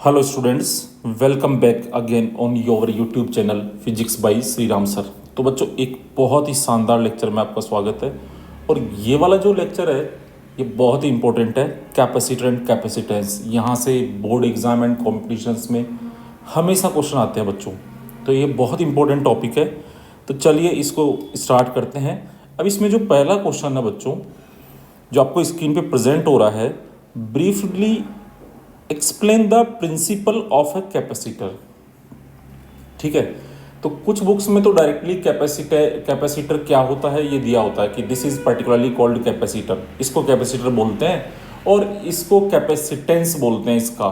Hello students, welcome back again on your YouTube channel physics bye Shri Ram sir. तो बच्चों, एक बहुत ही शानदार लेक्चर में आपका स्वागत है। और ये वाला जो लेक्चर है ये बहुत ही इंपॉर्टेंट है, कैपेसिटर एंड कैपेसिटेंस। यहाँ से बोर्ड एग्जाम एंड कॉम्पिटिशन्स में हमेशा क्वेश्चन आते हैं बच्चों, तो ये बहुत इंपॉर्टेंट टॉपिक है। तो चलिए इसको स्टार्ट करते हैं। अब इसमें जो पहला क्वेश्चन है बच्चों, जो आपको स्क्रीन पे प्रेजेंट हो रहा है, briefly explain the principle of a capacitor. ठीक है, तो कुछ बुक्स में तो डायरेक्टली कैपेसिटर क्या होता है ये दिया होता है कि this is particularly called capacitor, इसको कैपेसिटर बोलते हैं और इसको कैपेसिटेंस बोलते हैं इसका।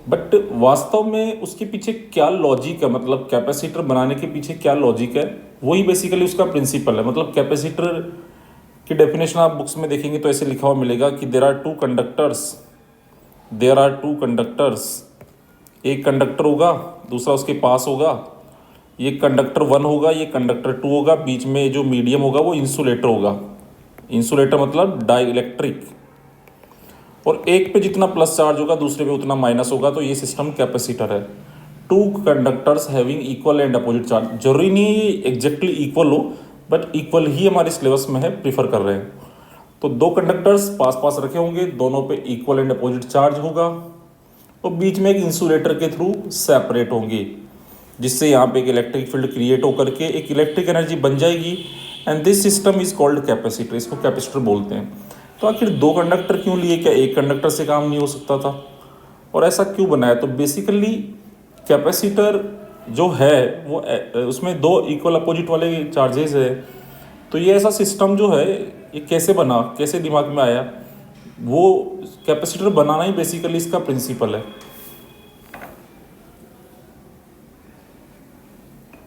बट वास्तव में उसके पीछे क्या लॉजिक है, मतलब कैपेसिटर बनाने के पीछे क्या लॉजिक है, वही बेसिकली उसका प्रिंसिपल है। मतलब कैपेसिटर की डेफिनेशन आप बुक्स में देखेंगे तो ऐसे लिखा हुआ मिलेगा कि देयर आर टू कंडक्टर्स, एक कंडक्टर होगा, दूसरा उसके पास होगा। ये कंडक्टर 1 होगा, ये कंडक्टर 2 होगा, बीच में जो मीडियम होगा वो इंसुलेटर होगा। इंसुलेटर मतलब डाई इलेक्ट्रिक। और एक पे जितना प्लस चार्ज होगा दूसरे पे उतना माइनस होगा, तो ये सिस्टम कैपेसिटर है। Two conductors having equal and opposite charge, जरूरी नहीं है एग्जैक्टली इक्वल हो, बट इक्वल ही हमारे सिलेबस में है, प्रीफर कर रहे हैं। तो दो कंडक्टर्स पास पास रखे होंगे, दोनों पे इक्वल एंड अपोजिट चार्ज होगा और बीच में एक इंसुलेटर के थ्रू सेपरेट होंगे, जिससे यहाँ पे एक इलेक्ट्रिक फील्ड क्रिएट होकर के एक इलेक्ट्रिक एनर्जी बन जाएगी। And this system is called capacitor, इसको कैपेसिटर बोलते हैं। तो आखिर दो कंडक्टर क्यों लिए, क्या एक कंडक्टर से काम नहीं हो सकता था, और ऐसा क्यों बनाया? तो बेसिकली कैपेसिटर जो है वो उसमें दो इक्वल अपोजिट वाले चार्जेस है। तो ये ऐसा सिस्टम जो है ये कैसे बना, कैसे दिमाग में आया, वो कैपेसिटर बनाना ही बेसिकली इसका प्रिंसिपल है।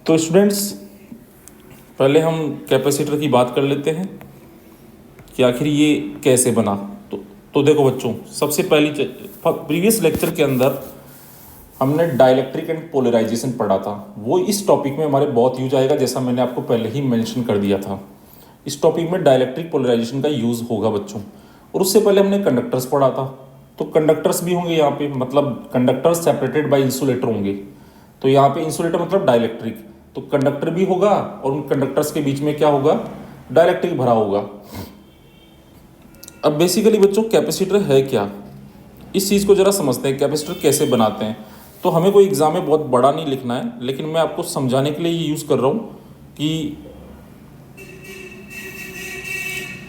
तो स्टूडेंट्स, पहले हम कैपेसिटर की बात कर लेते हैं कि आखिर ये कैसे बना। तो देखो बच्चों, सबसे पहली प्रीवियस लेक्चर के अंदर हमने डाइलेक्ट्रिक एंड पोलराइजेशन पढ़ा था, वो इस टॉपिक में हमारे बहुत यूज आएगा, जैसा मैंने आपको पहले ही मेंशन कर दिया था। इस टॉपिक में डाइलेक्ट्रिक पोलराइजेशन का यूज़ होगा बच्चों। और उससे पहले हमने कंडक्टर्स पढ़ा था, तो कंडक्टर्स भी होंगे यहाँ पे, मतलब कंडक्टर्स सेपरेटेड बाय इंसुलेटर होंगे। तो यहाँ पे इंसुलेटर मतलब डाइलेक्ट्रिक, तो कंडक्टर भी होगा और उन कंडक्टर्स के बीच में क्या होगा, डाइलेक्ट्रिक भरा होगा। अब बेसिकली बच्चों कैपेसिटर है क्या, इस चीज़ को जरा समझते हैं, कैपेसिटर कैसे बनाते हैं। तो हमें कोई एग्जाम में बहुत बड़ा नहीं लिखना है, लेकिन मैं आपको समझाने के लिए ये यूज़ कर रहा हूँ कि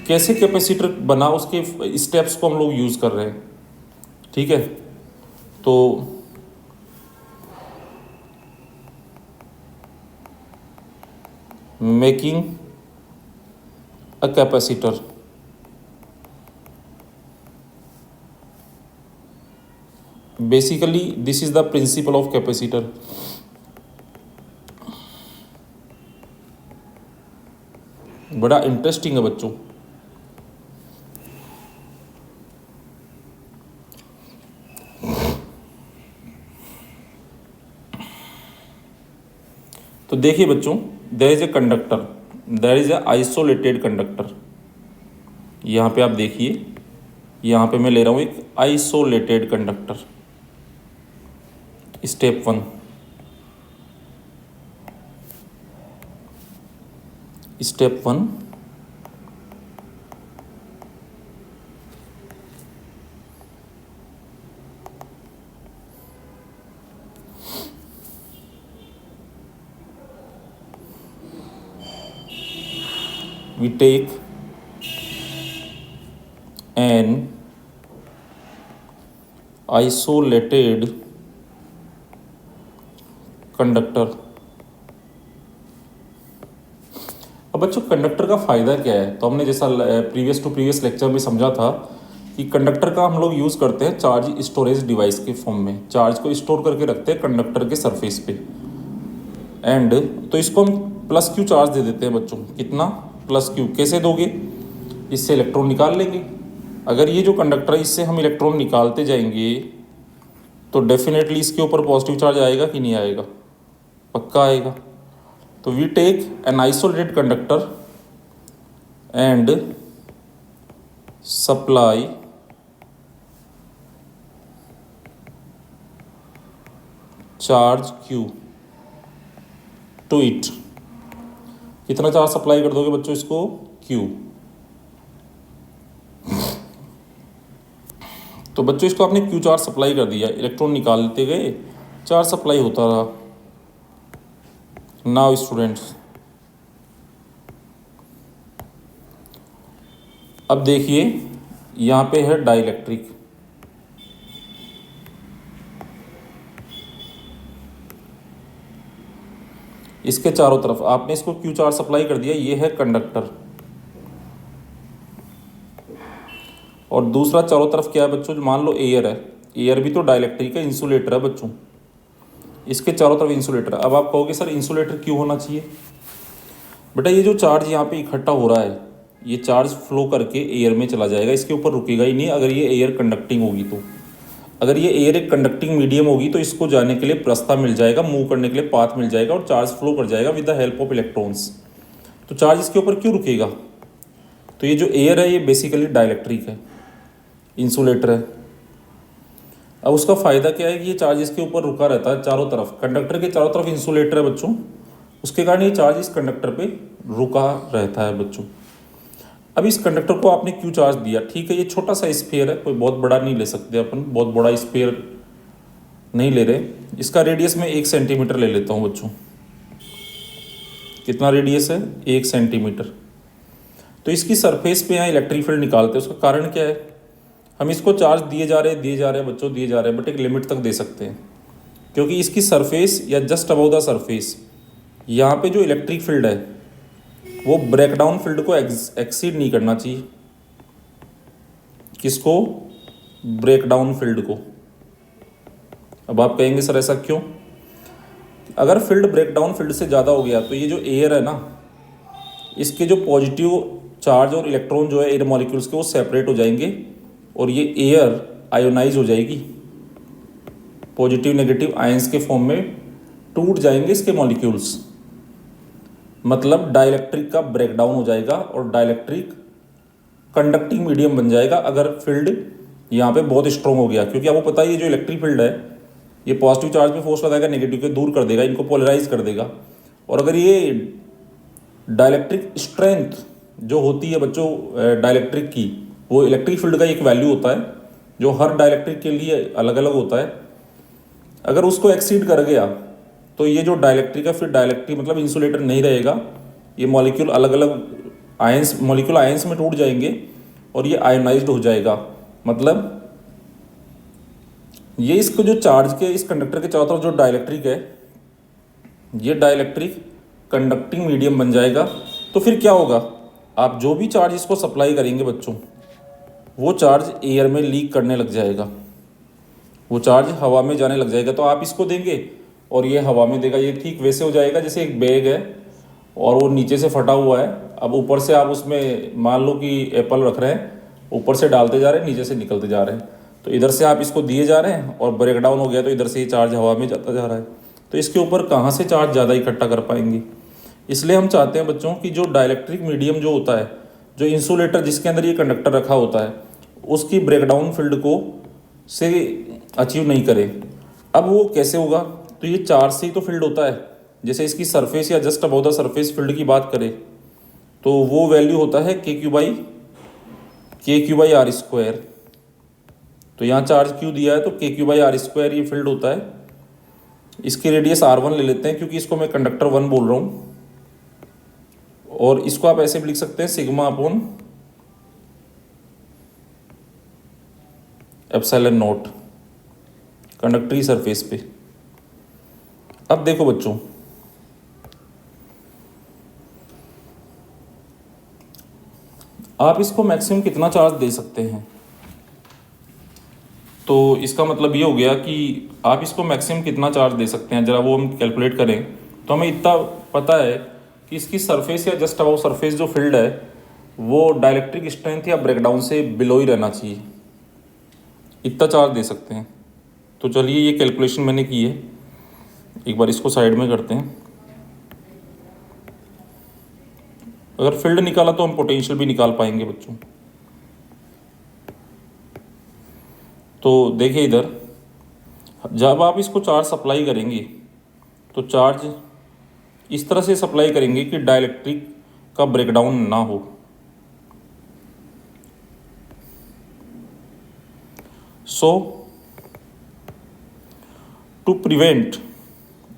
कैसे कैपेसिटर बना, उसके स्टेप्स को हम लोग यूज़ कर रहे हैं। ठीक है, तो making a capacitor, basically this is the principle of capacitor. बड़ा इंटरेस्टिंग है बच्चों। तो देखिए बच्चों, there is a conductor, there is a isolated conductor. यहाँ पे आप देखिए, यहाँ पे मैं ले रहा हूँ एक isolated conductor. Step 1, step 1, we take an isolated conductor. अब बच्चों कंडक्टर का फ़ायदा क्या है, तो हमने जैसा प्रीवियस लेक्चर में समझा था कि कंडक्टर का हम लोग यूज़ करते हैं चार्ज स्टोरेज डिवाइस के फॉर्म में, चार्ज को स्टोर करके रखते हैं कंडक्टर के सरफेस पे। एंड तो इसको हम प्लस क्यू चार्ज दे देते हैं बच्चों। कितना? Plus Q. कैसे दोगे? इससे इलेक्ट्रॉन निकाल लेंगे। अगर ये जो कंडक्टर है इससे हम इलेक्ट्रॉन निकालते जाएंगे तो डेफिनेटली इसके ऊपर पॉजिटिव चार्ज आएगा कि नहीं आएगा? पक्का आएगा। तो we take an isolated conductor and supply charge Q to it, कितना चार्ज सप्लाई कर दोगे बच्चों इसको, Q। तो बच्चों इसको आपने Q चार्ज सप्लाई कर दिया, इलेक्ट्रॉन निकालते गए, चार्ज सप्लाई होता रहा। नाउ स्टूडेंट्स अब देखिए यहाँ पे है डाइलेक्ट्रिक, इसके चारों तरफ आपने इसको Q चार्ज सप्लाई कर दिया, ये है कंडक्टर। और दूसरा चारों तरफ क्या है बच्चों, मान लो एयर है, एयर भी तो डाइलेक्ट्रिक है, इंसुलेटर है बच्चों, इसके चारों तरफ इंसुलेटर। अब आप कहोगे सर इंसुलेटर क्यों होना चाहिए, बेटा ये जो चार्ज यहाँ पे इकट्ठा हो रहा है, ये चार्ज फ्लो करके एयर में चला जाएगा, इसके ऊपर रुकेगा ही नहीं अगर ये एयर कंडक्टिंग होगी तो। अगर ये एयर एक कंडक्टिंग मीडियम होगी तो इसको जाने के लिए रास्ता मिल जाएगा, मूव करने के लिए पाथ मिल जाएगा और चार्ज फ्लो कर जाएगा with the help of electrons. तो चार्ज इसके ऊपर क्यों रुकेगा, तो ये जो एयर है ये बेसिकली डाइलेक्ट्रिक है, इंसुलेटर है। अब उसका फ़ायदा क्या है कि ये चार्ज इसके ऊपर रुका रहता है चारों तरफ, कंडक्टर के चारों तरफ इंसुलेटर है बच्चों, उसके कारण ये चार्ज इस कंडक्टर पे रुका रहता है बच्चों। अब इस कंडक्टर को आपने क्यों चार्ज दिया, ठीक है ये छोटा सा स्फीयर है, कोई बहुत बड़ा नहीं ले सकते अपन, बहुत बड़ा स्फीयर नहीं ले रहे, इसका रेडियस मैं 1 सेंटीमीटर ले लेता हूँ बच्चों। कितना रेडियस है, 1 सेंटीमीटर। तो इसकी सरफेस पे यहाँ इलेक्ट्रिक फील्ड निकालते हैं, उसका कारण क्या है, हम इसको चार्ज दिए जा रहे हैं बच्चों, दिए जा रहे हैं, बट एक लिमिट तक दे सकते हैं, क्योंकि इसकी सरफेस या जस्ट अबव द सरफेस यहाँ पे जो इलेक्ट्रिक फील्ड है वो ब्रेकडाउन फील्ड को एक्सीड नहीं करना चाहिए। किसको, ब्रेकडाउन फील्ड को। अब आप कहेंगे सर ऐसा क्यों, अगर फील्ड ब्रेकडाउन फील्ड से ज़्यादा हो गया तो ये जो एयर है ना, इसके जो पॉजिटिव चार्ज और इलेक्ट्रॉन जो है एयर मॉलिक्यूल्स के वो सेपरेट हो जाएंगे और ये एयर आयोनाइज हो जाएगी, पॉजिटिव नेगेटिव आयंस के फॉर्म में टूट जाएंगे इसके मॉलिक्यूल्स, मतलब डाइलेक्ट्रिक का ब्रेकडाउन हो जाएगा और डाइलेक्ट्रिक कंडक्टिंग मीडियम बन जाएगा अगर फील्ड यहाँ पे बहुत स्ट्रॉन्ग हो गया। क्योंकि आपको पता है ये जो इलेक्ट्रिक फील्ड है ये पॉजिटिव चार्ज पे फोर्स लगाएगा, नेगेटिव के दूर कर देगा, इनको पोलराइज कर देगा। और अगर ये डाइलेक्ट्रिक स्ट्रेंथ जो होती है बच्चों डाइलेक्ट्रिक की, वो इलेक्ट्रिक फील्ड का एक वैल्यू होता है जो हर डाइलेक्ट्रिक के लिए अलग अलग होता है, अगर उसको एक्सीड कर गया तो ये जो डाइलेक्ट्रिक है फिर डाइलेक्ट्रिक मतलब इंसुलेटर नहीं रहेगा, ये मॉलिक्यूल अलग अलग आयंस मॉलिक्यूल आयंस में टूट जाएंगे और ये आयोनाइज्ड हो जाएगा। मतलब ये इसको जो चार्ज के इस कंडक्टर के चारों तरफ जो डाइलेक्ट्रिक है ये डाइलेक्ट्रिक कंडक्टिंग मीडियम बन जाएगा। तो फिर क्या होगा, आप जो भी चार्ज इसको सप्लाई करेंगे बच्चों वो चार्ज एयर में लीक करने लग जाएगा, वो चार्ज हवा में जाने लग जाएगा। तो आप इसको देंगे और ये हवा में देगा, ये ठीक वैसे हो जाएगा जैसे एक बैग है और वो नीचे से फटा हुआ है, अब ऊपर से आप उसमें मान लो कि एप्पल रख रहे हैं, ऊपर से डालते जा रहे हैं नीचे से निकलते जा रहे हैं, तो इधर से आप इसको दिए जा रहे हैं और ब्रेक डाउन हो गया तो इधर से ये चार्ज हवा में जाता जा रहा है, तो इसके ऊपर कहाँ से चार्ज ज़्यादा इकट्ठा कर पाएंगे। इसलिए हम चाहते हैं बच्चों कि जो डाइलेक्ट्रिक मीडियम जो होता है, जो इंसुलेटर जिसके अंदर ये कंडक्टर रखा होता है, उसकी ब्रेकडाउन फील्ड को से अचीव नहीं करे। अब वो कैसे होगा, तो ये चार्ज से ही तो फील्ड होता है। जैसे इसकी सरफेस या just above the surface field की बात करें तो वो वैल्यू होता है के क्यू बाई आर स्क्वायर। तो यहाँ चार्ज क्यू दिया है तो के क्यू बाई आर स्क्वायर ये फील्ड होता है। इसकी रेडियस R1 ले लेते हैं क्योंकि इसको मैं कंडक्टर 1 बोल रहा हूँ, और इसको आप ऐसे भी लिख सकते हैं sigma upon epsilon not conductory surface पे। अब देखो बच्चों, आप इसको मैक्सिमम कितना चार्ज दे सकते हैं, तो इसका मतलब ये हो गया कि आप इसको मैक्सिमम कितना चार्ज दे सकते हैं, जरा वो हम कैलकुलेट करें तो हमें इतना पता है कि इसकी सरफेस या जस्ट अबाउ सरफेस जो फील्ड है वो डाइलेक्ट्रिक स्ट्रेंथ या ब्रेकडाउन से बिलो ही रहना चाहिए, इतना चार्ज दे सकते हैं। तो चलिए ये कैलकुलेशन मैंने की है, एक बार इसको साइड में करते हैं। अगर फील्ड निकाला तो हम पोटेंशियल भी निकाल पाएंगे बच्चों। तो देखिए इधर जब आप इसको चार्ज सप्लाई करेंगे तो चार्ज इस तरह से सप्लाई करेंगे कि डाइलेक्ट्रिक का ब्रेकडाउन ना हो। सो टू प्रिवेंट,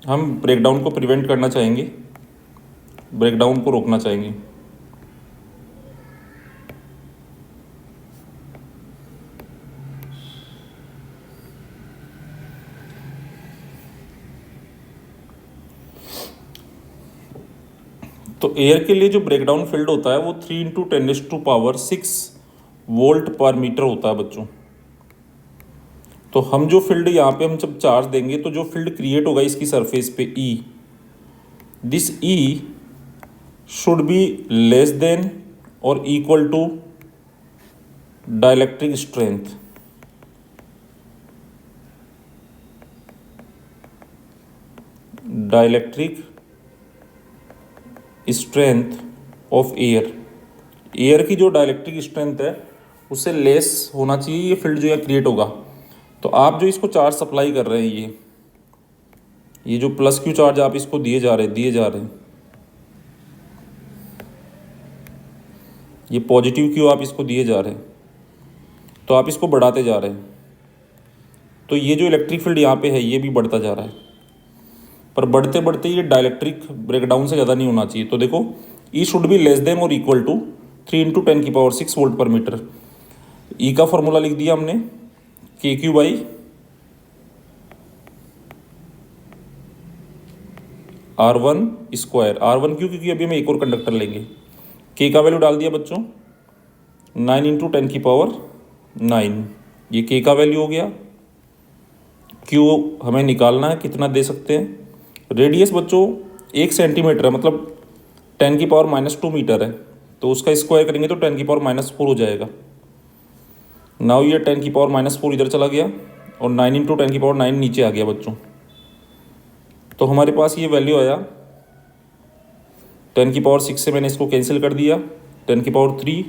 हम ब्रेकडाउन को प्रिवेंट करना चाहेंगे, ब्रेकडाउन को रोकना चाहेंगे। तो एयर के लिए जो ब्रेकडाउन फील्ड होता है वो 3 × 10⁻⁶ वोल्ट पर मीटर होता है बच्चों। तो हम जो फील्ड यहाँ पे हम जब चार्ज देंगे तो जो फील्ड क्रिएट होगा इसकी सरफेस पे E, this E should be less than और equal to dielectric strength. Dielectric strength of air, air की जो डाइलेक्ट्रिक स्ट्रेंथ है उससे लेस होना चाहिए ये फील्ड जो है क्रिएट होगा। तो आप जो इसको चार्ज सप्लाई कर रहे हैं, ये जो प्लस क्यू चार्ज आप इसको दिए जा रहे हैं, ये पॉजिटिव क्यू आप इसको दिए जा रहे हैं, तो आप इसको बढ़ाते जा रहे हैं, तो ये जो इलेक्ट्रिक फील्ड यहाँ पे है ये भी बढ़ता जा रहा है, पर बढ़ते बढ़ते ये डाइलेक्ट्रिक ब्रेकडाउन से ज़्यादा नहीं होना चाहिए। तो देखो E should be less than और इक्वल टू 3 × 10⁻⁶ वोल्ट पर मीटर। E का फॉर्मूला लिख दिया हमने KQ by R1 square, R1 क्यों, क्योंकि अभी हम एक और कंडक्टर लेंगे। K का वैल्यू डाल दिया बच्चों 9 × 10⁻⁹, ये K का वैल्यू हो गया। Q हमें निकालना है, कितना दे सकते हैं। रेडियस बच्चों 1 सेंटीमीटर है, मतलब 10⁻⁻² मीटर है, तो उसका स्क्वायर करेंगे तो 10⁻⁻4 हो जाएगा। नाउ ये 10⁻⁻4 इधर चला गया और 9 × 10⁻9 नीचे आ गया बच्चों। तो हमारे पास ये वैल्यू आया 10⁻6 से मैंने इसको कैंसिल कर दिया, 10⁻3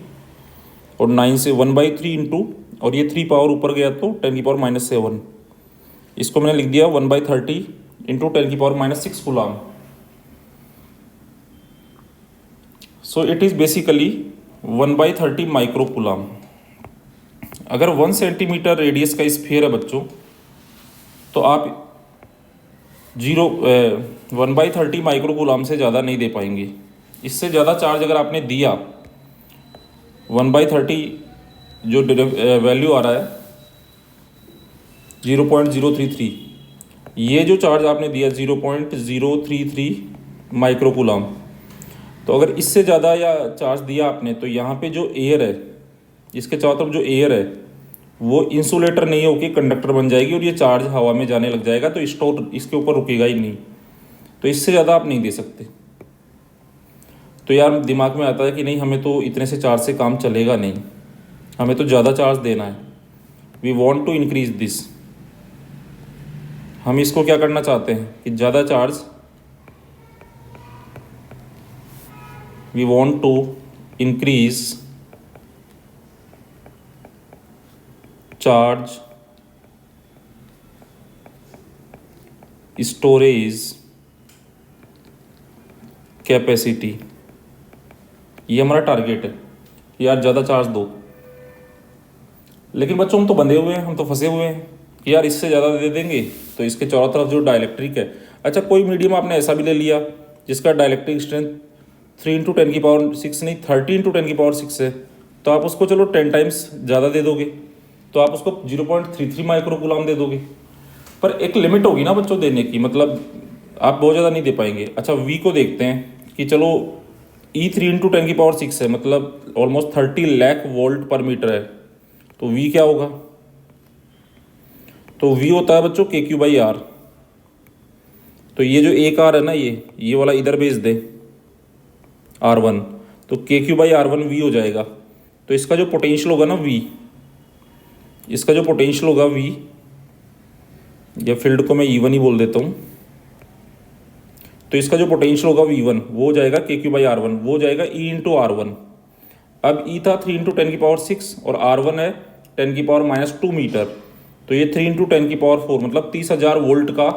और 9 से 1/3 इंटू, और ये 3 पावर ऊपर गया तो 10⁻⁻7, इसको मैंने लिख दिया 1/30 into 10⁻⁻6 coulomb. So it is basically 1/30 micro coulomb. अगर 1 सेंटीमीटर रेडियस का स्फीयर है बच्चों, तो आप 1/30 माइक्रो कूलाम से ज़्यादा नहीं दे पाएंगे। इससे ज़्यादा चार्ज अगर आपने दिया, 1/30 जो वैल्यू आ रहा है 0.033, ये जो चार्ज आपने दिया 0.033 माइक्रो कूलाम, तो अगर इससे ज़्यादा या चार्ज दिया आपने, तो यहाँ पे जो एयर है, इसके चारों तरफ जो एयर है वो इंसुलेटर नहीं होके कंडक्टर बन जाएगी और ये चार्ज हवा में जाने लग जाएगा, तो स्टोर इसके ऊपर रुकेगा ही नहीं। तो इससे ज़्यादा आप नहीं दे सकते। तो यार दिमाग में आता है कि नहीं, हमें तो इतने से चार्ज से काम चलेगा नहीं, हमें तो ज़्यादा चार्ज देना है। We want to increase this, हम इसको क्या करना चाहते हैं कि ज़्यादा charge, we want to increase charge storage capacity, ये हमारा टारगेट है कि यार ज़्यादा चार्ज दो। लेकिन बच्चों हम तो बंधे हुए हैं, हम तो फंसे हुए हैं कि यार इससे ज़्यादा दे देंगे तो इसके चारों तरफ जो डाइलेक्ट्रिक है, अच्छा कोई मीडियम आपने ऐसा भी ले लिया जिसका डाइलेक्ट्रिक स्ट्रेंथ 3 × 10⁻6 नहीं 30 × 10⁻6 है, तो आप उसको चलो 10 टाइम्स ज़्यादा दे दोगे, तो आप उसको 0.33 माइक्रो कूलाम दे दोगे। पर एक लिमिट होगी ना बच्चों देने की, मतलब आप बहुत ज़्यादा नहीं दे पाएंगे। अच्छा वी को देखते हैं कि चलो E 3 × 10⁻6 है, मतलब ऑलमोस्ट 30 लाख वोल्ट पर मीटर है, तो वी क्या होगा, तो वी होता है बच्चों KQ/R। तो ये जो एक आर है ना, ये वाला इधर भेज दे R1, तो KQ/R1 वी हो जाएगा। तो इसका जो पोटेंशियल होगा ना V, इसका जो पोटेंशियल होगा V, या फील्ड को मैं E1 ही बोल देता हूँ, तो इसका जो पोटेंशियल होगा V1 वो हो जाएगा KQ/R1, वो हो जाएगा E × R1। अब E था 3 × 10⁻6 और R1 है 10⁻² मीटर, तो तो ये 3 × 10⁴ मतलब 30,000 वोल्ट का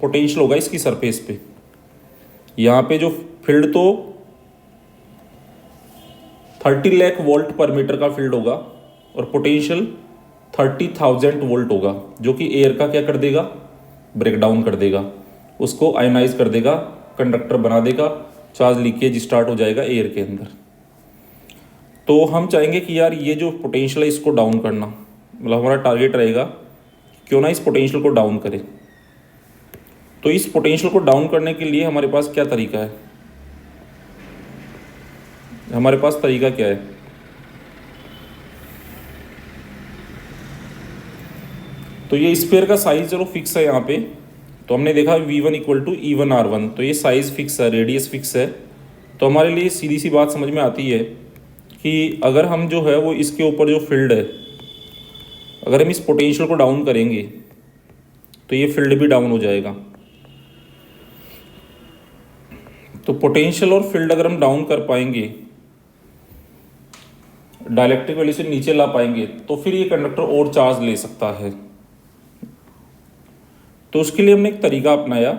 पोटेंशियल होगा इसकी सरफेस पे। यहाँ पे जो फील्ड तो 30 लाख वोल्ट पर मीटर का फील्ड होगा और पोटेंशियल 30,000 वोल्ट होगा, जो कि एयर का क्या कर देगा, ब्रेक डाउन कर देगा, उसको आयोनाइज कर देगा, कंडक्टर बना देगा, चार्ज लीकेज स्टार्ट हो जाएगा एयर के अंदर। तो हम चाहेंगे कि यार ये जो पोटेंशियल है इसको डाउन करना, मतलब हमारा टारगेट रहेगा क्यों ना इस पोटेंशियल को डाउन करें। तो इस पोटेंशियल को डाउन करने के लिए हमारे पास क्या तरीका है, हमारे पास तरीका क्या है। तो ये स्फीयर का साइज चलो फिक्स है यहाँ पे, तो हमने देखा V1 = E1R1, तो ये साइज फिक्स है, रेडियस फिक्स है। तो हमारे लिए सीधी सी बात समझ में आती है कि अगर हम जो है वो इसके ऊपर जो फील्ड है, अगर हम इस पोटेंशियल को डाउन करेंगे तो ये फील्ड भी डाउन हो जाएगा। तो पोटेंशियल और फील्ड अगर हम डाउन कर पाएंगे, डाइलेक्ट्रिक वैल्यू से नीचे ला पाएंगे, तो फिर ये कंडक्टर और चार्ज ले सकता है। तो उसके लिए हमने एक तरीका अपनाया,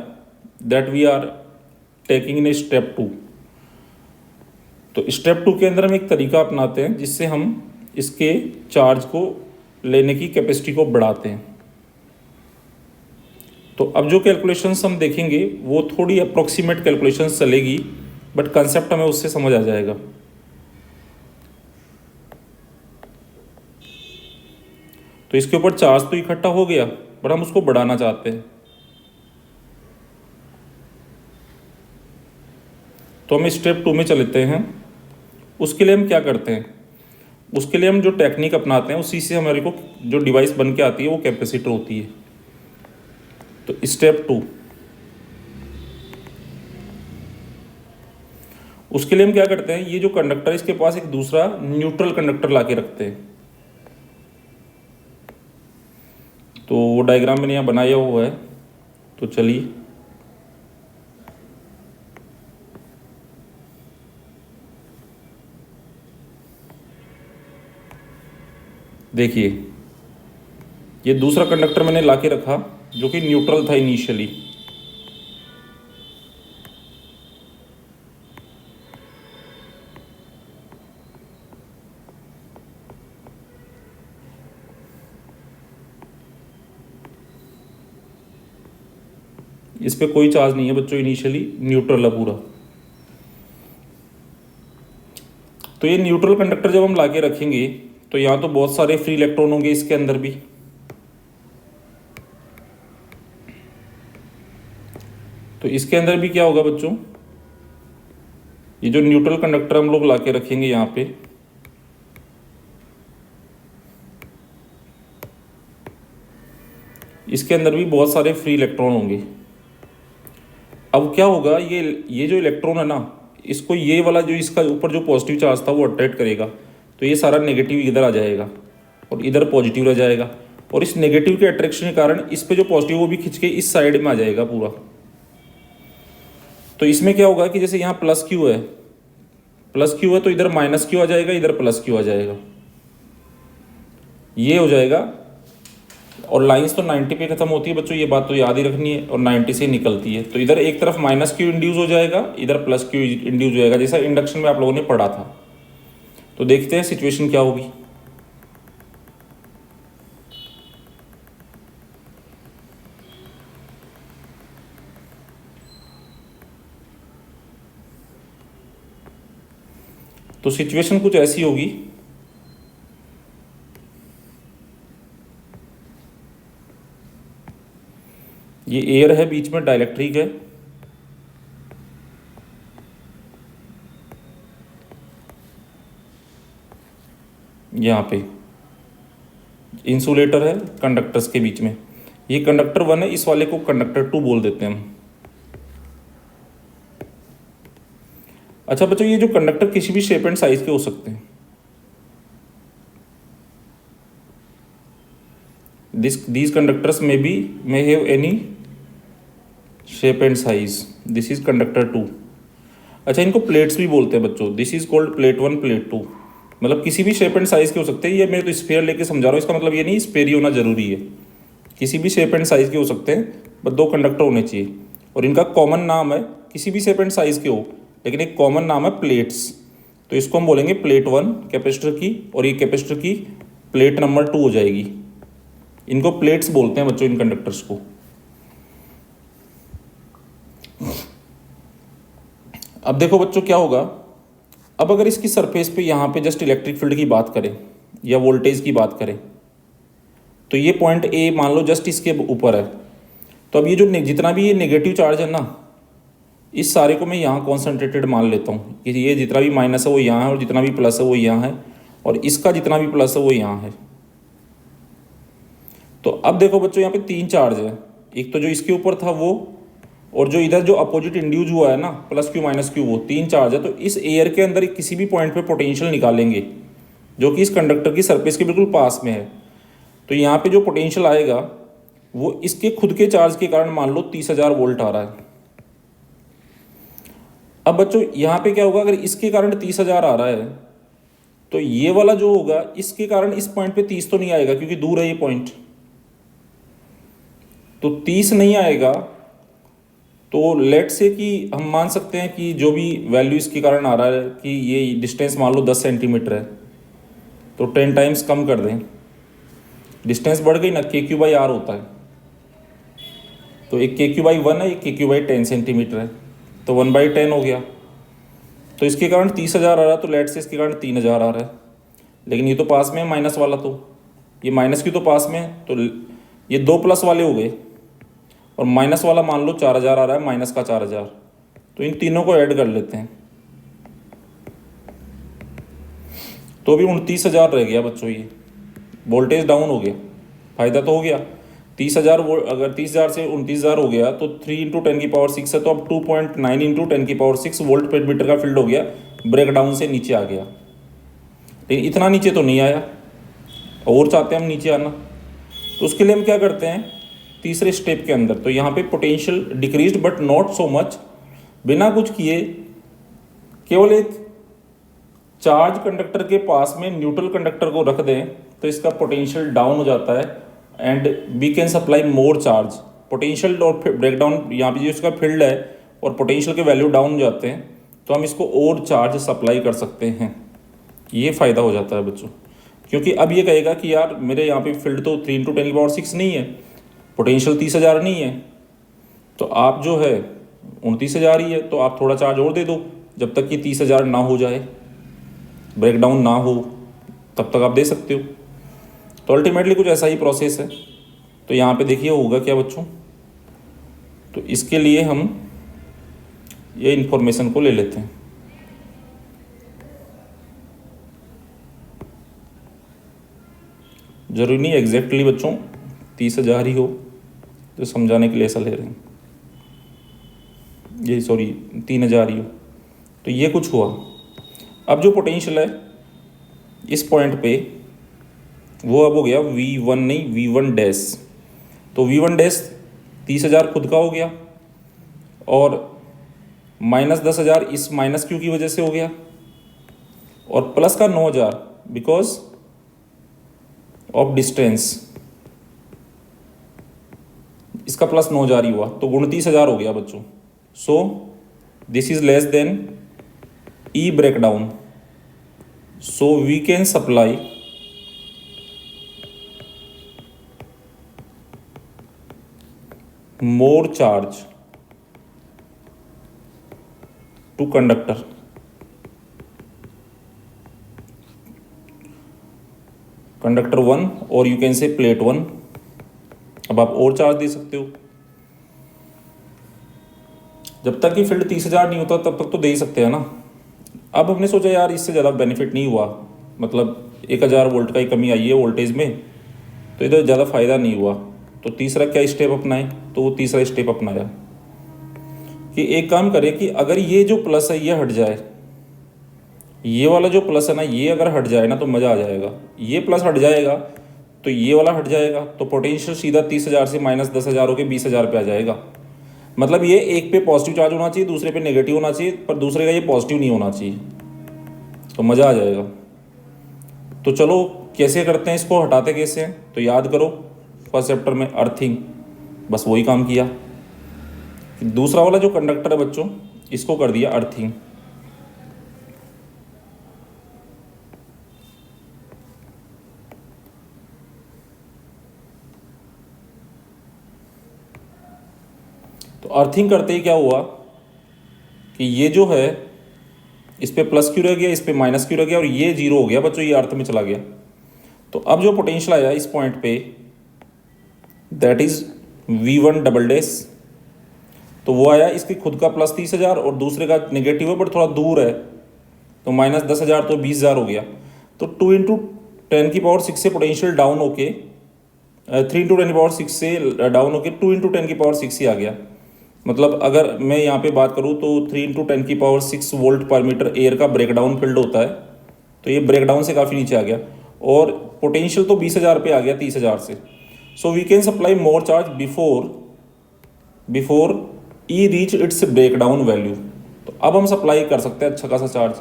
that we are taking in step 2। तो स्टेप 2 के अंदर हम एक तरीका अपनाते हैं जिससे हम इसके चार्ज को लेने की कैपेसिटी को बढ़ाते हैं। तो अब जो कैलकुलेशंस हम देखेंगे वो थोड़ी अप्रोक्सीमेट कैलकुलेशंस चलेगी, बट कंसेप्ट हमें उससे समझ आ जाएगा। तो इसके ऊपर चार्ज तो इकट्ठा हो गया, पर हम उसको बढ़ाना चाहते हैं। तो हम स्टेप 2 में चलते हैं। उसके लिए हम क्या करते हैं, उसके लिए हम जो टेक्निक अपनाते हैं उसी से हमारे को जो डिवाइस बन के आती है वो कैपेसिटर होती है। तो स्टेप 2, उसके लिए हम क्या करते हैं, ये जो कंडक्टर है इसके पास एक दूसरा न्यूट्रल कंडक्टर लाके रखते हैं। तो वो डायग्राम मैंने यहाँ बनाया हुआ है, तो चलिए देखिए, ये दूसरा कंडक्टर मैंने लाके रखा जो कि न्यूट्रल था इनिशियली। इस पे कोई चार्ज नहीं है बच्चों, इनिशियली न्यूट्रल है पूरा। तो ये न्यूट्रल कंडक्टर जब हम लाके रखेंगे तो यहाँ तो बहुत सारे फ्री इलेक्ट्रॉन होंगे इसके अंदर भी। तो इसके अंदर भी क्या होगा बच्चों, ये जो न्यूट्रल कंडक्टर हम लोग लाके रखेंगे यहाँ पे, इसके अंदर भी बहुत सारे फ्री इलेक्ट्रॉन होंगे। अब क्या होगा, ये जो इलेक्ट्रॉन है ना, इसको ये वाला जो इसका ऊपर जो पॉजिटिव चार्ज था वो अट्रैक्ट करेगा, तो ये सारा नेगेटिव इधर आ जाएगा और इधर पॉजिटिव रह जाएगा, और इस नेगेटिव के अट्रैक्शन के कारण इस पे जो पॉजिटिव वो भी खिंच के इस साइड में आ जाएगा पूरा। तो इसमें क्या होगा कि जैसे यहाँ प्लस क्यू है तो इधर माइनस क्यू आ जाएगा, इधर प्लस क्यू आ जाएगा, ये हो जाएगा। और लाइंस तो 90 पे खत्म होती है बच्चों, ये बात तो याद ही रखनी है, और 90 से निकलती है। तो इधर एक तरफ माइनस क्यू इंड्यूस हो जाएगा, इधर प्लस क्यू इंड्यूस हो जाएगा, जैसा इंडक्शन में आप लोगों ने पढ़ा था। तो देखते हैं सिचुएशन क्या होगी। तो सिचुएशन कुछ ऐसी होगी, ये एयर है, बीच में डाइलेक्ट्रिक है, यहाँ पे इंसुलेटर है कंडक्टर्स के बीच में। ये कंडक्टर 1 है, इस वाले को कंडक्टर 2 बोल देते हैं हम। अच्छा बच्चों, ये जो कंडक्टर किसी भी शेप एंड साइज के हो सकते हैं। these conductors may have any shape and size. This is conductor 2। अच्छा, इनको प्लेट्स भी बोलते हैं बच्चों। This is called plate 1 plate 2, मतलब किसी भी शेप एंड साइज के हो सकते हैं। ये मैं तो स्फीयर लेके समझा रहा हूँ, इसका मतलब ये नहीं स्फीयर ही होना जरूरी है। किसी भी शेप एंड साइज़ के हो सकते हैं, बस 2 कंडक्टर होने चाहिए और इनका कॉमन नाम है, किसी भी शेप एंड साइज़ के हो लेकिन एक कॉमन नाम है प्लेट्स। तो इसको हम बोलेंगे प्लेट 1 कैपेसिटर की, और ये कैपेसिटर की प्लेट नंबर 2 हो जाएगी। इनको प्लेट्स बोलते हैं बच्चों, इन कंडक्टर्स को। अब देखो बच्चों क्या होगा, अब अगर इसकी सरफेस पे यहाँ पे जस्ट इलेक्ट्रिक फील्ड की बात करें या वोल्टेज की बात करें, तो ये पॉइंट ए मान लो जस्ट इसके ऊपर है। तो अब ये जो जितना भी ये नेगेटिव चार्ज है ना, इस सारे को मैं यहाँ कॉन्सेंट्रेटेड मान लेता हूँ कि ये जितना भी माइनस है वो यहाँ है और जितना भी प्लस है वो यहाँ है, और इसका जितना भी प्लस है वो यहाँ है। तो अब देखो बच्चों यहाँ पे 3 चार्ज है, एक तो जो इसके ऊपर था वो, और जो इधर जो अपोजिट इंड्यूज हुआ है ना प्लस क्यू माइनस क्यू, वो 3 चार्ज है। तो इस एयर के अंदर किसी भी पॉइंट पे पोटेंशियल निकालेंगे जो कि इस कंडक्टर की सरफेस के बिल्कुल पास में है। तो यहाँ पे जो पोटेंशियल आएगा वो इसके खुद के चार्ज के कारण मान लो 30,000 वोल्ट आ रहा है। अब बच्चों यहाँ पे क्या होगा, अगर इसके कारण 30,000 आ रहा है तो ये वाला जो होगा इसके कारण इस पॉइंट पे 30 तो नहीं आएगा क्योंकि दूर है ये पॉइंट, तो 30 नहीं आएगा। तो लेट से कि हम मान सकते हैं कि जो भी वैल्यू इसके कारण आ रहा है कि ये डिस्टेंस मान लो 10 सेंटीमीटर है, तो 10 टाइम्स कम कर दें, डिस्टेंस बढ़ गई ना, KQ/R होता है। तो एक KQ/1 है, एक KQ/10 सेंटीमीटर है, तो 1/10 हो गया। तो इसके कारण 30,000 आ रहा है, तो लेट से इसके कारण 3,000 आ रहा है। लेकिन ये तो पास में है माइनस वाला, तो ये माइनस की तो पास में है, तो ये 2 प्लस वाले हो गए, और माइनस वाला मान लो 4,000 आ रहा है, माइनस का 4,000। तो इन तीनों को ऐड कर लेते हैं, तो अभी 29,000 रह गया बच्चों। ये वोल्टेज डाउन हो गया, फ़ायदा तो हो गया। 30,000 अगर 30,000 से 29,000 हो गया तो 3 × 10⁶ है, तो अब 2.9 × 10⁶ वोल्ट पर मीटर का फील्ड हो गया, ब्रेकडाउन से नीचे आ गया। लेकिन इतना नीचे तो नहीं आया, और चाहते हैं हम नीचे आना, तो उसके लिए हम क्या करते हैं तीसरे स्टेप के अंदर। तो यहाँ पे potential decreased but not so much, बिना कुछ किए केवल एक चार्ज कंडक्टर के पास में न्यूट्रल कंडक्टर को रख दें तो इसका पोटेंशियल डाउन हो जाता है, and we can supply more charge. Potential और ब्रेकडाउन यहाँ पे जो इसका फील्ड है और पोटेंशियल के वैल्यू डाउन हो जाते हैं, तो हम इसको और चार्ज सप्लाई कर सकते हैं। ये फ़ायदा हो जाता है बच्चों, क्योंकि अब ये कहेगा कि यार मेरे यहाँ पे फील्ड तो 3 × 10⁶ नहीं है, पोटेंशियल 30,000 नहीं है, तो आप जो है 29,000 ही है, तो आप थोड़ा चार्ज और दे दो जब तक कि 30,000 ना हो जाए, ब्रेकडाउन ना हो, तब तक आप दे सकते हो। तो अल्टीमेटली कुछ ऐसा ही प्रोसेस है। तो यहाँ पे देखिए होगा क्या बच्चों, तो इसके लिए हम ये इन्फॉर्मेशन को ले लेते हैं। जरूरी नहीं एग्जैक्टली बच्चों 30,000 ही हो, तो समझाने के लिए ऐसा ले रहे हैं, ये सॉरी 3,000 ही हो। तो ये कुछ हुआ। अब जो पोटेंशियल है इस पॉइंट पे वो अब हो गया V1 नहीं V1 डैश। तो V1 डैश 30,000 खुद का हो गया, और -10,000 इस माइनस क्यू की वजह से हो गया, और प्लस का 9,000 बिकॉज ऑफ डिस्टेंस, इसका प्लस 9,000 ही हुआ, तो 29,000 हो गया बच्चों। So this is less than E breakdown, so we can supply more charge to conductor। Conductor 1 और यू कैन से प्लेट 1। अब आप और चार्ज दे सकते हो, जब तक कि फील्ड 30,000 नहीं होता तब तक तो दे ही सकते हैं ना। अब हमने सोचा यार इससे ज़्यादा बेनिफिट नहीं हुआ, मतलब 1,000 वोल्ट का ही कमी आई है वोल्टेज में, तो इधर ज़्यादा फ़ायदा नहीं हुआ। तो तीसरा क्या स्टेप अपनाएं, तो वो तीसरा स्टेप अपनाया कि एक काम करें कि अगर ये जो प्लस है ये हट जाए, ये वाला जो प्लस है ना ये अगर हट जाए ना तो मज़ा आ जाएगा। ये प्लस हट जाएगा तो ये वाला हट जाएगा, तो पोटेंशियल सीधा 30,000 से -10,000 होकर 20,000 पे आ जाएगा। मतलब ये एक पे पॉजिटिव चार्ज होना चाहिए, दूसरे पे नेगेटिव होना चाहिए, पर दूसरे का ये पॉजिटिव नहीं होना चाहिए, तो मज़ा आ जाएगा। तो चलो कैसे करते हैं इसको, हटाते कैसे हैं, तो याद करो फर्स्ट चैप्टर में अर्थिंग, बस वही काम किया। दूसरा वाला जो कंडक्टर है बच्चों, इसको कर दिया अर्थिंग। तो अर्थिंग करते ही क्या हुआ कि ये जो है इस पे प्लस क्यू रह गया, इस पे माइनस क्यू रह गया, और ये जीरो हो गया बच्चों, ये अर्थ में चला गया। तो अब जो पोटेंशियल आया इस पॉइंट पे, that is V1 double dash, तो वो आया इसकी खुद का प्लस 30,000 और दूसरे का नेगेटिव है बट थोड़ा दूर है, तो माइनस 10,000, तो 20,000 हो गया। तो 2 इंटू 10⁶ से पोटेंशियल डाउन होके 3 इंटू 10⁶ से डाउन होके 2 इंटू 10⁶ ही आ गया। मतलब अगर मैं यहाँ पे बात करूँ तो 3 इंटू 10⁶ वोल्ट पर मीटर एयर का ब्रेकडाउन फील्ड होता है, तो ये ब्रेकडाउन से काफ़ी नीचे आ गया और पोटेंशियल तो 20,000 पे आ गया 30,000 से। So we can supply more charge before E reach its breakdown value. तो अब हम सप्लाई कर सकते हैं अच्छा खासा चार्ज।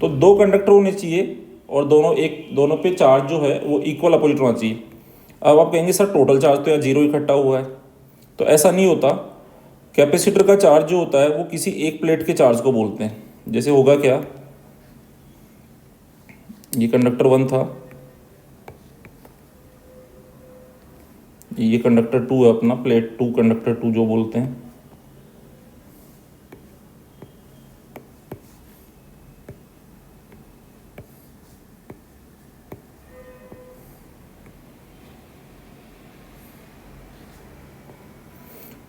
तो 2 कंडक्टर होने चाहिए और दोनों पे चार्ज जो है वो इक्वल अपोजिट होना चाहिए। अब आप कहेंगे सर टोटल चार्ज तो यहाँ जीरो इकट्ठा हुआ है, तो ऐसा नहीं होता। कैपेसिटर का चार्ज जो होता है वो किसी एक प्लेट के चार्ज को बोलते हैं। जैसे होगा क्या, ये कंडक्टर 1 था, ये कंडक्टर 2 है अपना, प्लेट 2 कंडक्टर 2 जो बोलते हैं।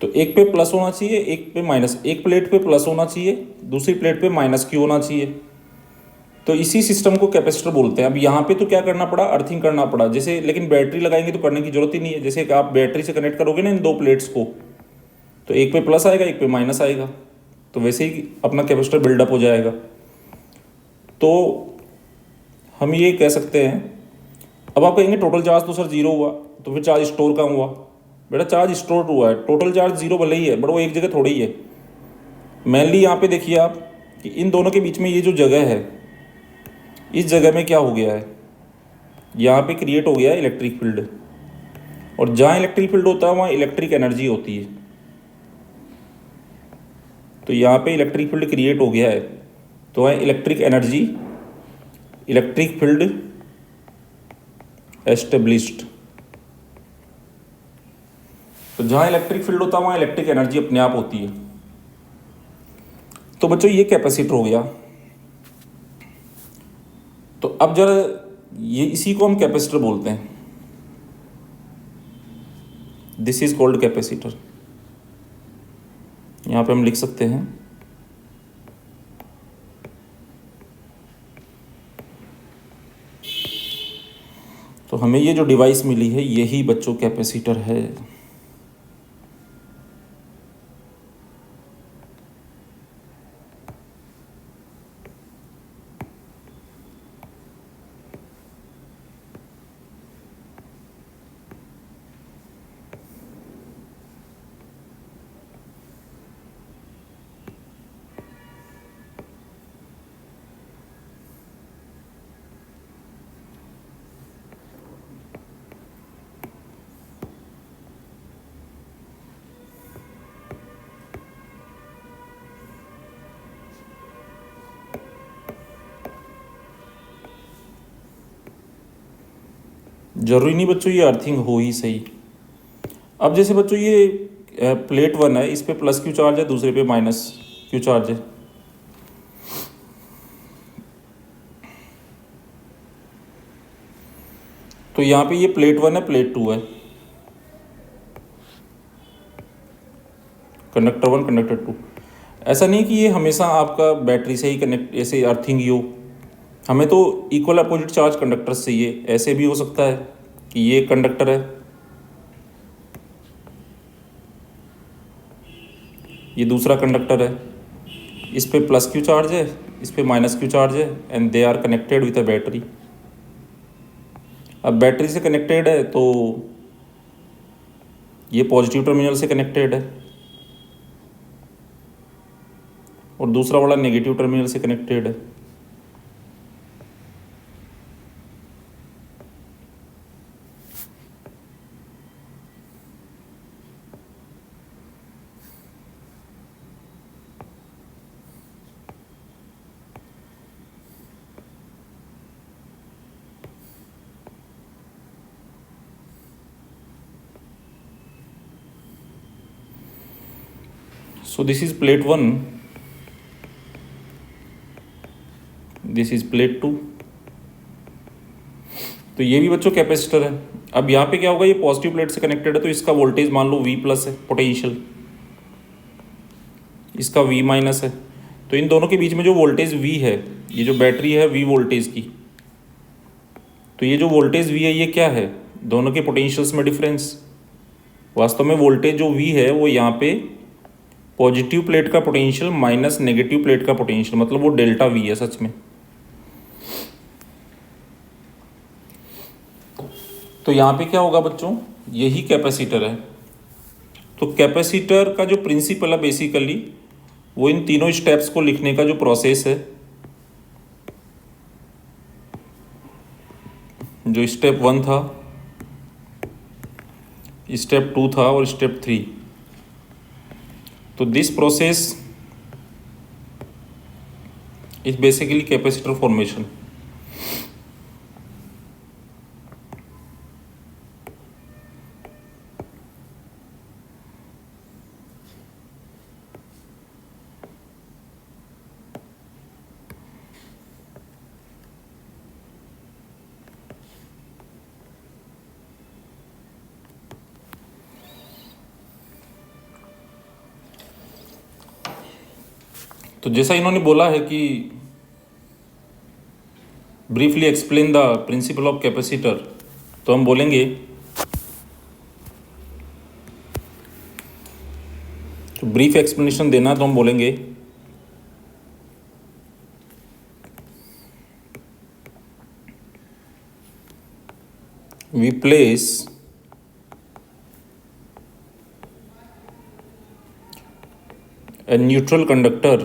तो एक पे प्लस होना चाहिए, एक पे माइनस, एक प्लेट पे प्लस होना चाहिए, दूसरी प्लेट पे माइनस क्यू होना चाहिए। तो इसी सिस्टम को कैपेसिटर बोलते हैं। अब यहाँ पे तो क्या करना पड़ा, अर्थिंग करना पड़ा जैसे, लेकिन बैटरी लगाएंगे तो करने की जरूरत ही नहीं है। जैसे कि आप बैटरी से कनेक्ट करोगे ना इन 2 प्लेट्स को, तो एक पे प्लस आएगा, एक पे माइनस आएगा, तो वैसे ही अपना कैपेसिटर बिल्डअप हो जाएगा। तो हम ये कह सकते हैं, अब आप कहेंगे टोटल चार्ज तो सर जीरो हुआ, तो फिर चार्ज स्टोर कहाँ हुआ? बेटा चार्ज स्टोर हुआ है, टोटल चार्ज जीरो भले ही है बट वो एक जगह थोड़ी ही है। मेनली यहाँ पे देखिए आप कि इन दोनों के बीच में ये जो जगह है, इस जगह में क्या हो गया है, यहाँ पे क्रिएट हो गया है इलेक्ट्रिक फील्ड, और जहाँ इलेक्ट्रिक फील्ड होता है वहाँ इलेक्ट्रिक एनर्जी होती है। तो यहाँ पे इलेक्ट्रिक फील्ड क्रिएट हो गया है, तो वहाँ electric energy, electric field established. तो जहाँ इलेक्ट्रिक फील्ड होता है वहाँ इलेक्ट्रिक एनर्जी अपने आप होती है। तो बच्चों ये कैपेसिटर हो गया। तो अब जरा ये इसी को हम कैपेसिटर बोलते हैं, दिस इज कॉल्ड कैपेसिटर। यहाँ पे हम लिख सकते हैं तो हमें ये जो डिवाइस मिली है यही बच्चों कैपेसिटर है। जरूरी नहीं बच्चों ये अर्थिंग हो ही सही। अब जैसे बच्चों ये प्लेट 1 है, इस पे प्लस क्यू चार्ज है, दूसरे पे माइनस क्यू चार्ज है। तो यहाँ पे ये प्लेट 1 है, प्लेट 2 है, कंडक्टर 1 कंडक्टर 2। ऐसा नहीं कि ये हमेशा आपका बैटरी से ही कनेक्ट ऐसे अर्थिंग ही हो, हमें तो इक्वल अपोजिट चार्ज कंडक्टर्स चाहिए। ऐसे भी हो सकता है कि ये कंडक्टर है, ये दूसरा कंडक्टर है, इस पे प्लस क्यू चार्ज है, इस पे माइनस क्यू चार्ज है, and they are connected with a battery. अब बैटरी से कनेक्टेड है तो ये पॉजिटिव टर्मिनल से कनेक्टेड है और दूसरा वाला नेगेटिव टर्मिनल से कनेक्टेड है। So this is plate 1, this is plate 2। तो ये भी बच्चों कैपेसिटर है। अब यहाँ पे क्या होगा, ये पॉजिटिव प्लेट से कनेक्टेड है तो इसका वोल्टेज मान लो V प्लस है, पोटेंशियल इसका V माइनस है। तो इन दोनों के बीच में जो वोल्टेज V है, ये जो बैटरी है V वोल्टेज की, तो ये जो वोल्टेज V है ये क्या है, दोनों के पोटेंशियल्स में डिफरेंस। वास्तव में वोल्टेज जो V है वो यहाँ पे पॉजिटिव प्लेट का पोटेंशियल माइनस नेगेटिव प्लेट का पोटेंशियल, मतलब वो डेल्टा V है सच में। तो यहाँ पे क्या होगा बच्चों, यही कैपेसिटर है। तो कैपेसिटर का जो प्रिंसिपल है बेसिकली वो इन तीनों स्टेप्स को लिखने का जो प्रोसेस है, जो स्टेप 1 था, स्टेप 2 था और स्टेप 3, तो this process is basically capacitor formation. तो जैसा इन्होंने बोला है कि briefly explain the principle of capacitor, तो हम बोलेंगे तो ब्रीफ एक्सप्लेनेशन देना तो हम बोलेंगे we place a neutral conductor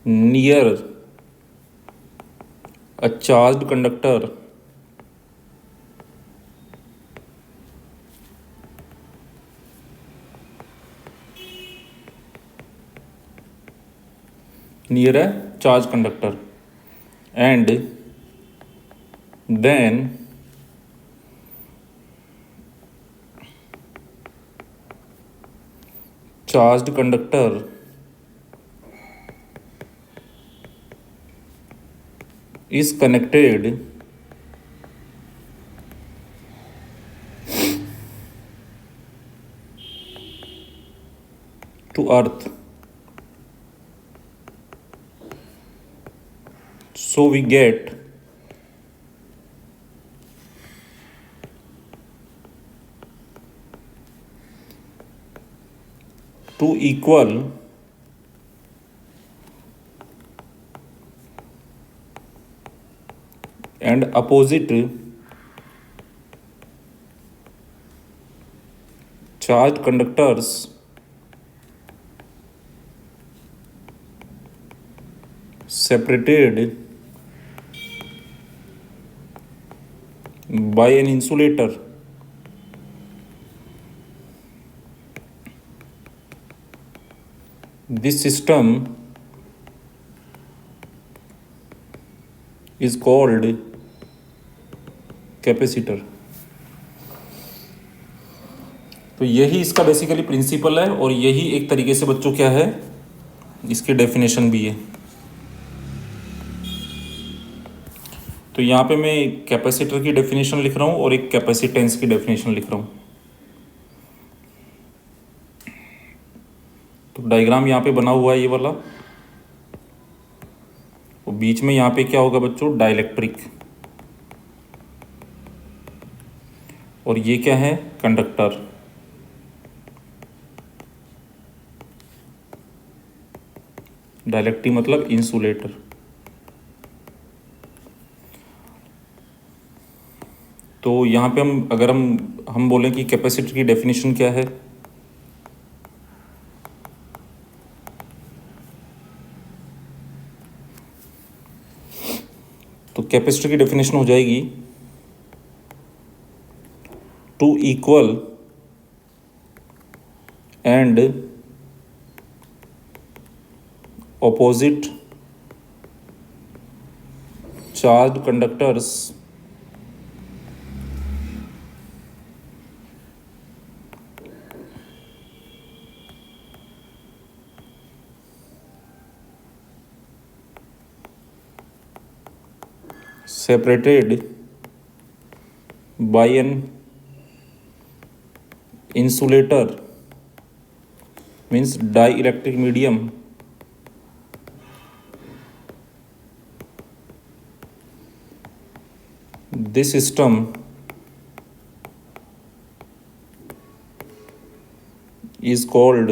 near a charged conductor near a charged conductor and then charged conductor is connected to earth, so we get two equal and opposite charged conductors separated by an insulator. This system is called capacitor. तो यही इसका basically principal है और यही एक तरीके से बच्चों क्या है, इसकी डेफिनेशन भी है। तो यहाँ पे मैं कैपेसिटर की डेफिनेशन लिख रहा हूँ और एक कैपेसिटेंस की डेफिनेशन लिख रहा हूँ। तो डायग्राम यहाँ पे बना हुआ है ये वाला, और बीच में यहाँ पे क्या होगा बच्चों, डाइलेक्ट्रिक, और ये क्या है, कंडक्टर। डाइलेक्ट्रिक मतलब इंसुलेटर। तो यहाँ पे हम अगर हम बोलें कि कैपेसिटर की डेफिनेशन क्या है, तो कैपेसिटर की डेफिनेशन हो जाएगी two equal and opposite charged conductors separated by an insulator means dielectric medium this system is called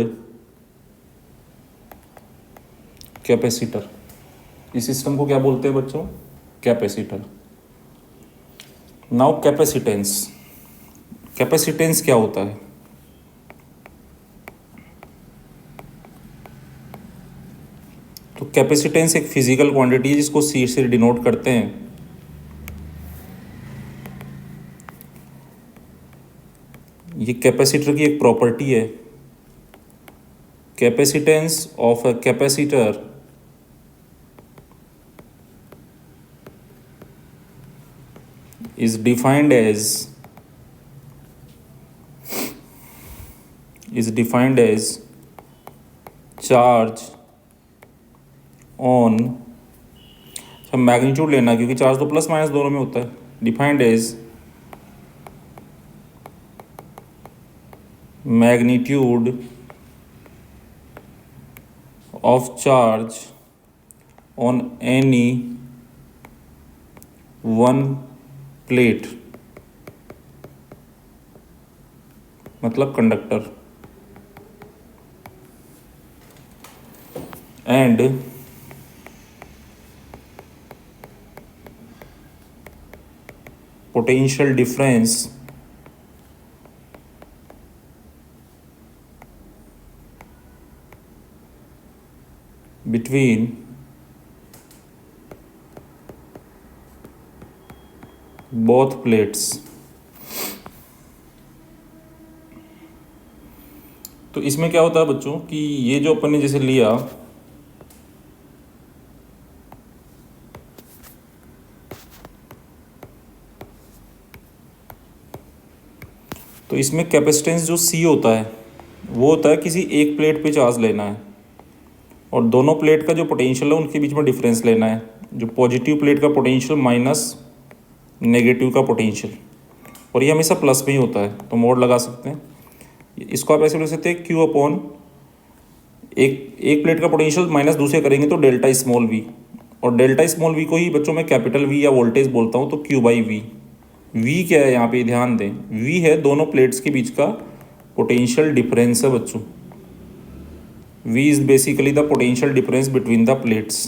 capacitor. इस सिस्टम को क्या बोलते हैं बच्चों? कैपेसिटर। Now capacitance. कैपेसिटेंस क्या होता है? तो कैपेसिटेंस एक फिजिकल क्वांटिटी है जिसको सी से डिनोट करते हैं। ये कैपेसिटर की एक प्रॉपर्टी है। Capacitance of a capacitor is defined as charge on, हम मैग्नीट्यूड लेना क्योंकि चार्ज तो प्लस माइनस दोनों में होता है। Defined as magnitude of charge on any one plate, मतलब conductor, and potential difference between both plates। तो इसमें क्या होता है बच्चों कि ये जो अपन ने जैसे लिया, तो इसमें कैपेसिटेंस जो सी होता है वो होता है किसी एक प्लेट पे चार्ज लेना है और दोनों प्लेट का जो पोटेंशियल है उनके बीच में डिफरेंस लेना है। जो पॉजिटिव प्लेट का पोटेंशियल माइनस नेगेटिव का पोटेंशियल, और ये हमेशा प्लस में ही होता है, तो मोड लगा सकते हैं। इसको आप ऐसे बोल सकते हैं क्यू अपॉन एक प्लेट का पोटेंशियल माइनस दूसरे करेंगे तो डेल्टा स्मॉल वी, और डेल्टा स्मॉल वी को ही बच्चों में कैपिटल वी या वोल्टेज बोलता हूँ, तो क्यू बाई वी। वी क्या है यहाँ पे ध्यान दें, वी है दोनों प्लेट्स के बीच का पोटेंशियल डिफरेंस है बच्चों। V is basically the potential difference between the plates.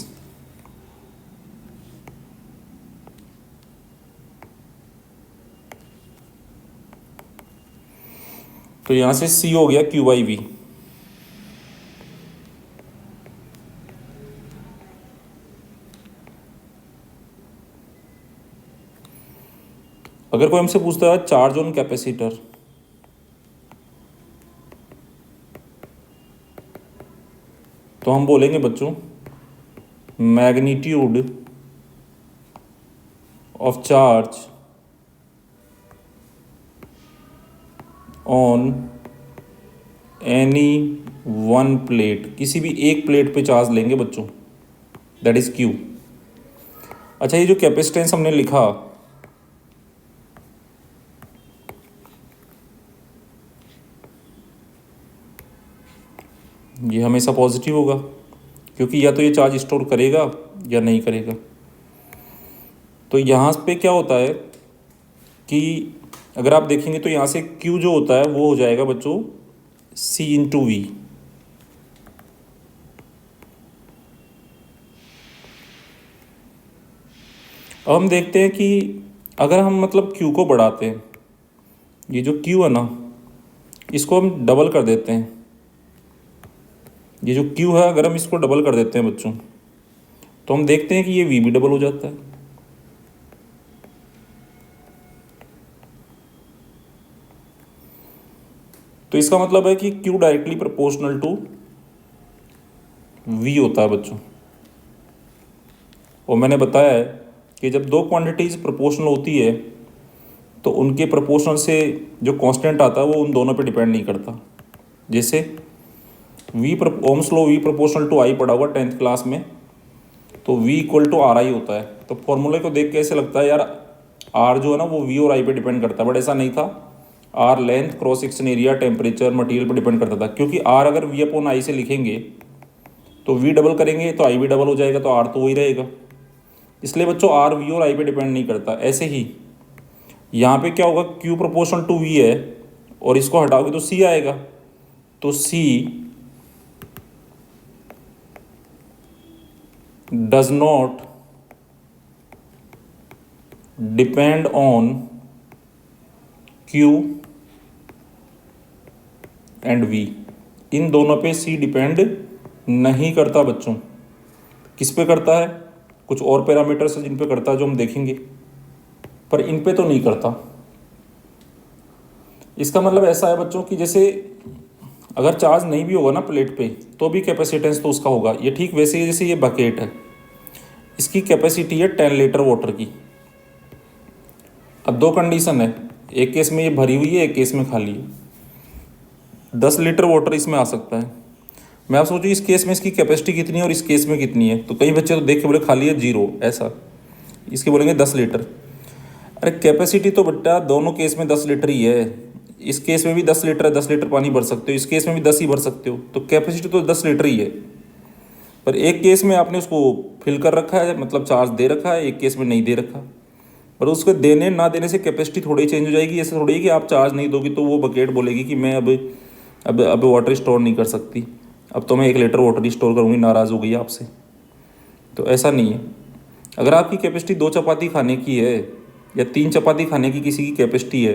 तो यहां से सी हो गया क्यू बाई वी। अगर कोई हमसे पूछता है चार्ज ऑन कैपेसिटर, तो हम बोलेंगे बच्चों magnitude of charge on any one plate, किसी भी एक प्लेट पे चार्ज लेंगे बच्चों, दैट इज क्यू। अच्छा, ये जो कैपेसिटेंस हमने लिखा, ये हमेशा पॉजिटिव होगा क्योंकि या तो ये चार्ज स्टोर करेगा या नहीं करेगा। तो यहाँ पे क्या होता है कि अगर आप देखेंगे तो यहाँ से Q जो होता है वो हो जाएगा बच्चों C इंटू वी। अब हम देखते हैं कि अगर हम मतलब Q को बढ़ाते हैं, ये जो Q है ना इसको हम डबल कर देते हैं। ये जो Q है अगर हम इसको डबल कर देते हैं बच्चों, तो हम देखते हैं कि ये V भी डबल हो जाता है। तो इसका मतलब है कि Q directly proportional to V होता है बच्चों। और मैंने बताया है कि जब दो क्वांटिटीज प्रोपोर्शनल होती है तो उनके प्रोपोर्शनल से जो कांस्टेंट आता है वो उन दोनों पे डिपेंड नहीं करता। जैसे Ohm's law V proportional to I पढ़ा होगा 10th क्लास में, तो V equal to R I होता है। तो फॉर्मूले को देख के ऐसे लगता है यार R जो है ना वो V और I पे डिपेंड करता है, बट ऐसा नहीं था। R length, cross section area, temperature, material पर डिपेंड करता था, क्योंकि R अगर V अपॉन आई से लिखेंगे तो V डबल करेंगे तो I भी डबल हो जाएगा, तो R तो वही रहेगा। इसलिए बच्चों R V और I पे डिपेंड नहीं करता। ऐसे ही यहाँ पे क्या होगा, Q प्रोपोर्शनल टू V है और इसको हटाओगे तो C आएगा, तो C does not depend on Q and V। इन दोनों पे C डिपेंड नहीं करता बच्चों। किस पे करता है, कुछ और पैरामीटर्स हैं जिन पे करता है जो हम देखेंगे, पर इन पे तो नहीं करता। इसका मतलब ऐसा है बच्चों कि जैसे अगर चार्ज नहीं भी होगा ना प्लेट पे तो भी कैपेसिटेंस तो उसका होगा। ये ठीक वैसे ही जैसे ये बकेट है, इसकी कैपेसिटी है 10 लीटर वाटर की। अब दो कंडीशन है, एक केस में ये भरी हुई है, एक केस में खाली है। 10 लीटर वाटर इसमें आ सकता है। मैं आप सोचूँ इस केस में इसकी कैपेसिटी कितनी है और इस केस में कितनी है, तो कई बच्चे तो देख के बोले खाली है 0 ऐसा, इसके बोलेंगे 10 लीटर। अरे कैपेसिटी तो बेटा दोनों केस में 10 लीटर ही है। इस केस में भी 10 लीटर है, 10 लीटर पानी भर सकते हो, इस केस में भी 10 ही भर सकते हो, तो कैपेसिटी तो 10 लीटर ही है। पर एक केस में आपने उसको फिल कर रखा है, मतलब चार्ज दे रखा है, एक केस में नहीं दे रखा। पर उसको देने ना देने से कैपेसिटी थोड़ी चेंज हो जाएगी। ऐसे थोड़ी है कि आप चार्ज नहीं दोगे तो वो बकेट बोलेगी कि मैं अब वाटर स्टोर नहीं कर सकती, अब तो मैं 1 लीटर वाटर ही स्टोर करूँगी, नाराज़ हो गई आपसे। तो ऐसा नहीं है। अगर आपकी कैपेसिटी 2 चपाती खाने की है या 3 चपाती खाने की किसी की कैपेसिटी है,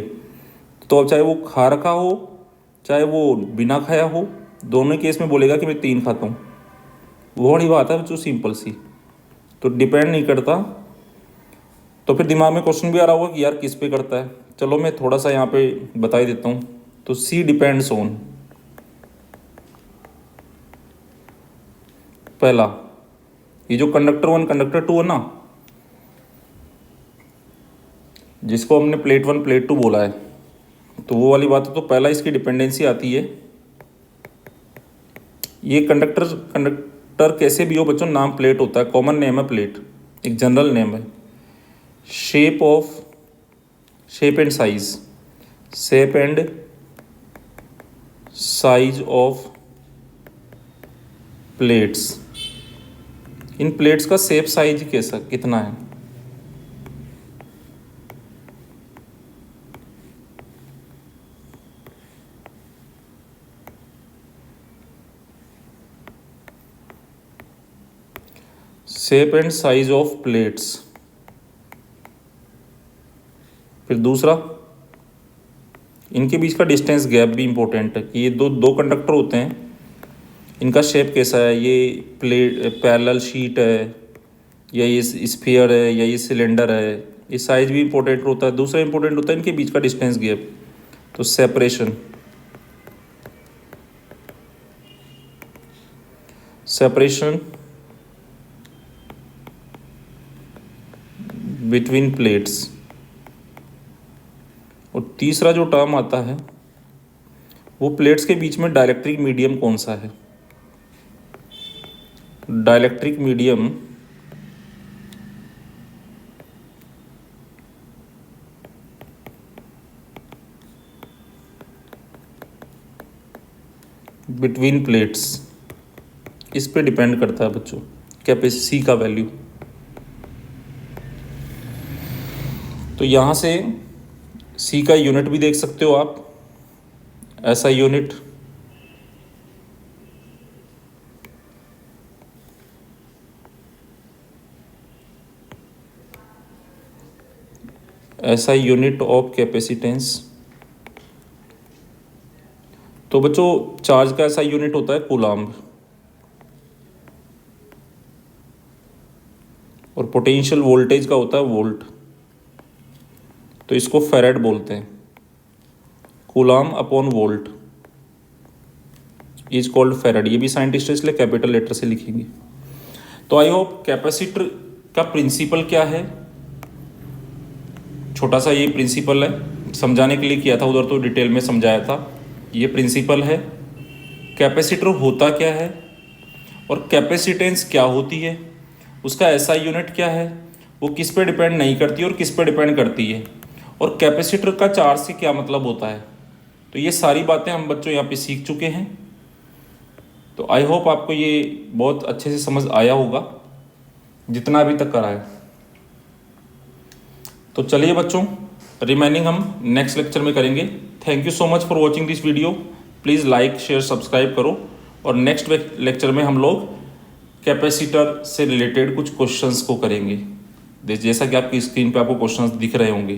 तो अब चाहे वो खा रखा हो चाहे वो बिना खाया हो, दोनों केस में बोलेगा कि मैं 3 खाता हूँ। वो बड़ी बात है जो सिंपल सी, तो डिपेंड नहीं करता। तो फिर दिमाग में क्वेश्चन भी आ रहा होगा कि यार किस पे करता है। चलो मैं थोड़ा सा यहाँ पे बता ही देता हूँ। तो C डिपेंड्स ऑन, पहला ये जो कंडक्टर 1 कंडक्टर 2 है ना, जिसको हमने प्लेट 1 प्लेट 2 बोला है, तो वो वाली बात है। तो पहला इसकी डिपेंडेंसी आती है, ये कंडक्टर कैसे भी हो बच्चों, नाम प्लेट होता है, कॉमन नेम है प्लेट, एक जनरल नेम है। Shape and size of plates. In plates का शेप साइज कैसा कितना है, shape and size of plates. फिर दूसरा, इनके बीच का डिस्टेंस गैप भी इंपॉर्टेंट है कि ये दो कंडक्टर होते हैं, इनका शेप कैसा है, ये प्लेट पैरेलल शीट है या ये स्फीयर है या ये सिलेंडर है। ये साइज भी इंपॉर्टेंट होता है। दूसरा इंपॉर्टेंट होता है इनके बीच का डिस्टेंस गैप, तो सेपरेशन बिटवीन प्लेट्स। और तीसरा जो टर्म आता है वो प्लेट्स के बीच में डाइलेक्ट्रिक मीडियम कौन सा है। डाइलेक्ट्रिक मीडियम बिटवीन प्लेट्स, इस पे डिपेंड करता है बच्चों कैपेसिटी का वैल्यू। तो यहाँ से सी का यूनिट भी देख सकते हो आप, ऐसा यूनिट ऑफ कैपेसिटेंस। तो बच्चों चार्ज का ऐसा यूनिट होता है कूलाम्ब, और पोटेंशियल वोल्टेज का होता है वोल्ट, तो इसको फेरेड बोलते हैं। Coulomb upon volt is called farad. ये भी साइंटिस्ट इसलिए कैपिटल लेटर से लिखेंगे। तो आई होप कैपेसिटर का प्रिंसिपल क्या है, छोटा सा ये प्रिंसिपल है, समझाने के लिए किया था, उधर तो डिटेल में समझाया था। ये प्रिंसिपल है, कैपेसिटर होता क्या है और कैपेसिटेंस क्या होती है उसका एसआई यूनिट क्या है, वो किस पे डिपेंड नहीं करती और किस पे डिपेंड करती है, और कैपेसिटर का चार्ज से क्या मतलब होता है। तो ये सारी बातें हम बच्चों यहाँ पे सीख चुके हैं। तो आई होप आपको ये बहुत अच्छे से समझ आया होगा जितना अभी तक कराया। तो चलिए बच्चों, रिमेनिंग हम नेक्स्ट लेक्चर में करेंगे। Thank you so much for watching this video. Please like share subscribe करो, और नेक्स्ट लेक्चर में हम लोग कैपेसिटर से रिलेटेड कुछ क्वेश्चंस को करेंगे, जैसा कि आपकी स्क्रीन पे आपको क्वेश्चंस दिख रहे होंगे।